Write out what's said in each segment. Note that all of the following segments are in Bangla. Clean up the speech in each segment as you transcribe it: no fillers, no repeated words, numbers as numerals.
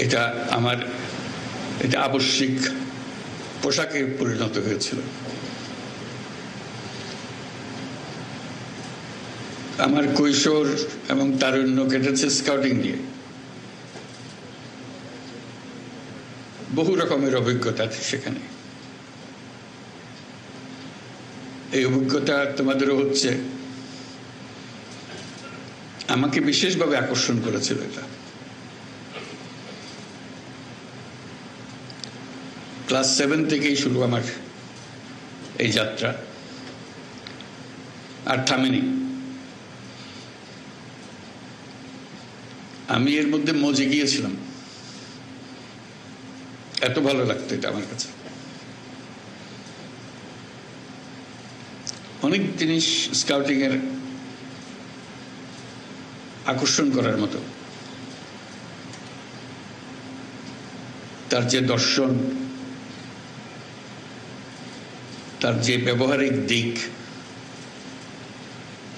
এটা আমার এটা আবশ্যিক পোশাকে পরিণত হয়েছিল। আমার কৈশোর এবং তারুণ্য কেটেছে স্কাউটিং দিয়ে। বহু রকমের অভিজ্ঞতা সেখানে। এই অভিজ্ঞতা তোমাদেরও হচ্ছে। আমাকে বিশেষভাবে আকর্ষণ করেছিল এটা। ক্লাস 7 থেকেই শুরু আমার এই যাত্রা, আর থামেনি। আমি এর মধ্যে মজে গিয়েছিলাম, এত ভালো লাগতো এটা আমার কাছে। অনেক জিনিস স্কাউটিং এর আকর্ষণ করার মতো। তার যে দর্শন, তার যে ব্যবহারিক দিক,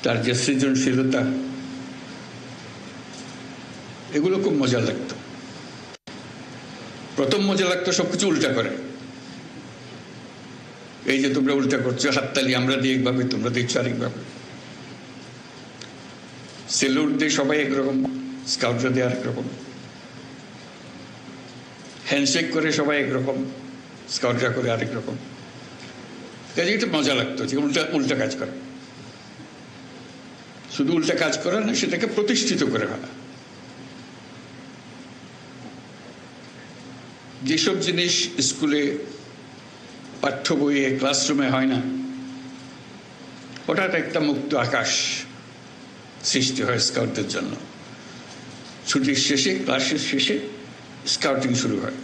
তার যে সৃজনশীলতা, এগুলো খুব মজা লাগতো। প্রথম মজা লাগতো সবকিছু উল্টা করে। এই যে তোমরা উল্টা করছো, হাততালি আমরা দিই একভাবে, তোমরা দিচ্ছ আরেকভাবে। সেলুট দিয়ে সবাই একরকম, স্কাউটরা দিয়ে আরেক রকম। হ্যান্ডশেক করে সবাই একরকম, স্কাউটরা করে আরেক রকম। কাজে এটা মজা লাগতো যে উল্টা উল্টা কাজ করা। শুধু উল্টা কাজ করা না, সেটাকে প্রতিষ্ঠিত করে ফেলা। যেসব জিনিস স্কুলে পাঠ্য বইয়ে ক্লাসরুমে হয় না, হঠাৎ একটা মুক্ত আকাশ সৃষ্টি হয় স্কাউটদের জন্য। ছুটির শেষে, ক্লাসের শেষে স্কাউটিং শুরু হয়।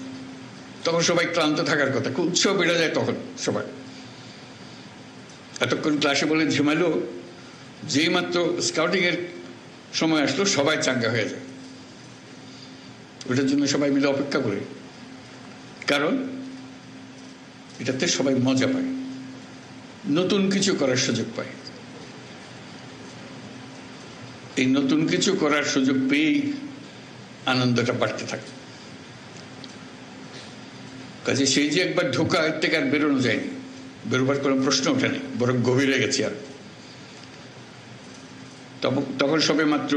তখন সবাই ক্লান্ত থাকার কথা, খুব উৎসাহ বেড়ে যায় তখন সবাই। এতক্ষণ ক্লাসে বলে ঝিমালো, যেই মাত্র স্কাউটিং এর সময় আসলো সবাই চাঙ্গা হয়ে যায়। ওটার জন্য সবাই মিলে অপেক্ষা করে, কারণ এটাতে সবাই মজা পায়, নতুন কিছু করার সুযোগ পায়। এই নতুন কিছু করার সুযোগ পেয়েই আনন্দটা বাড়তে থাকে। কাজে সেই যে একবার ঢোকা, এর থেকে আর বেরোনো যায়নি, বেরোবার কোনো প্রশ্ন ওঠেনি, বরং গভীরে গেছি। আর তখন সবে মাত্র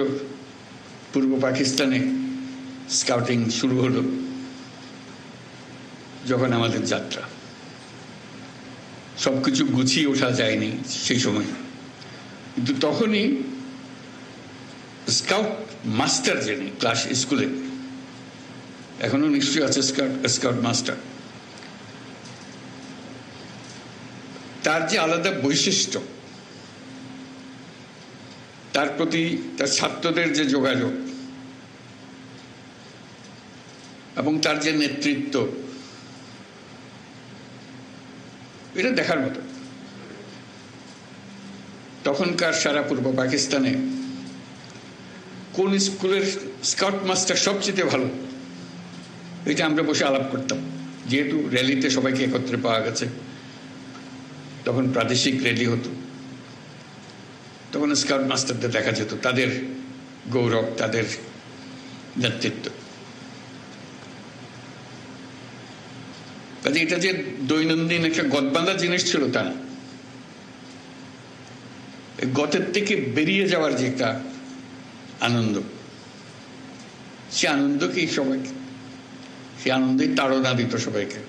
পূর্ব পাকিস্তানে স্কাউটিং শুরু হলো, যখন আমাদের যাত্রা। সবকিছু গুছিয়ে ওঠা যায়নি সেই সময়, কিন্তু তখনই স্কাউট মাস্টার, যিনি ক্লাস স্কুলে এখনো নিশ্চয়ই আছে স্কাউট মাস্টার, তার যে আলাদা বৈশিষ্ট্য, তার প্রতি তার ছাত্রদের যে যোগাযোগ এবং তার যে নেতৃত্ব, এটা দেখার মতো। তখনকার সারা পূর্ব পাকিস্তানে কোন স্কুলের স্কাউট মাস্টার সবচেয়ে ভালো, এটা আমরা বসে আলাপ করতাম। যেহেতু র্যালিতে সবাইকে একত্রে পাওয়া গেছে, তখন প্রাদেশিক র্যালি হতো, তখন স্কাউট মাস্টারদের দেখা যেত, তাদের গৌরব, তাদের নেতৃত্ব। কাজে এটা যে দৈনন্দিন একটা গদবাঁধা জিনিস ছিল তা না। গতের থেকে বেরিয়ে যাওয়ার যে একটা আনন্দ, সে আনন্দকেই সবাইকে, সে আনন্দেই তাড়না দিত সবাইকে।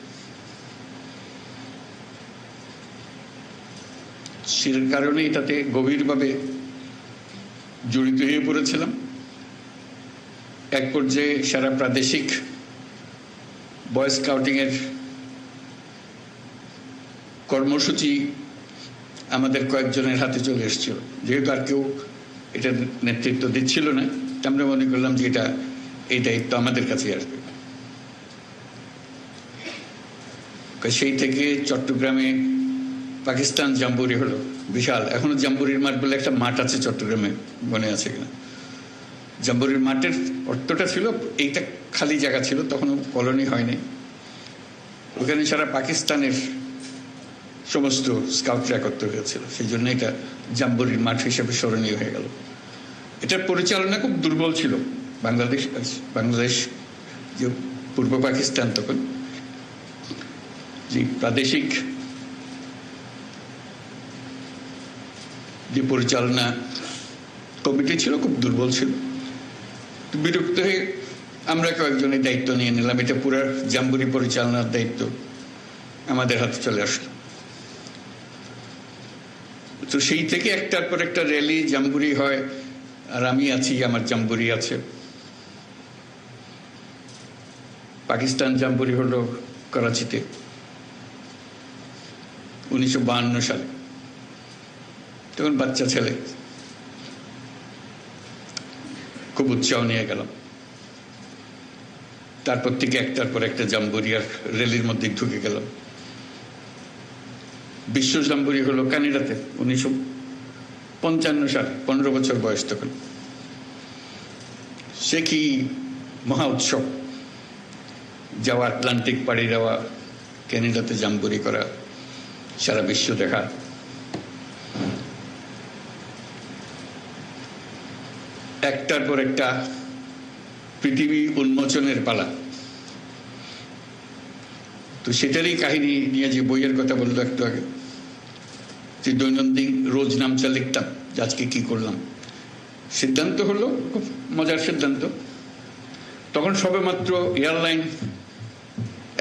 সে কারণে এটাতে গভীরভাবে জড়িত হয়ে পড়েছিলাম। এক পর্যায়ে সারা প্রাদেশিক বয় স্কাউটিং এর কর্মসূচি আমাদের কয়েকজনের হাতে চলে এসেছিল। যেহেতু আর কেউ এটা নেতৃত্ব দিচ্ছিল না, আমরা মনে করলাম যে এই দায়িত্ব আমাদের কাছে আসবে। সেই থেকে চট্টগ্রামে পাকিস্তান জাম্বুরি হলো, বিশাল। এখনো জাম্বুরির মাঠ বলে একটা মাঠ আছে চট্টগ্রামে, মনে আছে কিনা? জাম্বুরির মাঠের অর্থটা ছিল, এইটা খালি জায়গা ছিল, তখনও কলোনি হয়নি। ওখানে সারা পাকিস্তানের সমস্ত স্কাউটরা একত্র হয়েছিল, সেই জন্য এটা জাম্বুরির মাঠ হিসেবে স্মরণীয় হয়ে গেল। এটার পরিচালনা খুব দুর্বল ছিল। বাংলাদেশ যে পূর্ব পাকিস্তান তখন যে প্রাদেশিক যে পরিচালনা কমিটি ছিল খুব দুর্বল ছিল। বিরক্ত হয়ে আমরা কয়েকজনের দায়িত্ব নিয়ে নিলাম, এটা পুরো জাম্বুরি পরিচালনার দায়িত্ব আমাদের হাতে চলে আসলো। তো সেই থেকে একটার পর একটা র্যালি জাম্বুরি হয়, আর আমি আছি, আমার জাম্বুরি আছে। পাকিস্তান জাম্বুরি হলো করাচিতে 1952 সালে, তখন বাচ্চা ছেলে, খুব উৎসাহ নিয়ে গেলাম। তারপর থেকে একটার পর একটা জাম্বুরি আর র্যালির মধ্যে ঢুকে গেলাম। বিশ্ব জাম্বুরি হলো কানাডাতে 1955 সালে, 15 বছর বয়স তখন। সে কি মহা উৎসব, যাওয়া, আটলান্টিক পাড়ি দেওয়া, ক্যানাডাতে জাম্বুরি করা, সারা বিশ্ব দেখা। একটার পর একটা পৃথিবী উন্মোচনের পালা। তো সেটারই কাহিনী নিয়ে যে বইয়ের কথা বললো একটু আগে, যে দৈনন্দিন রোজ নামচা লিখতাম যে আজকে কি করলাম। সিদ্ধান্ত হলো, খুব মজার সিদ্ধান্ত, তখন সবে মাত্র এয়ারলাইন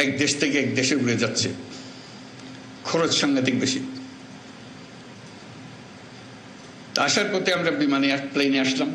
এক দেশ থেকে এক দেশে উড়ে যাচ্ছে, খরচ সাংঘাতিক বেশি। আসার পথে আমরা বিমানে প্লেনে আসলাম,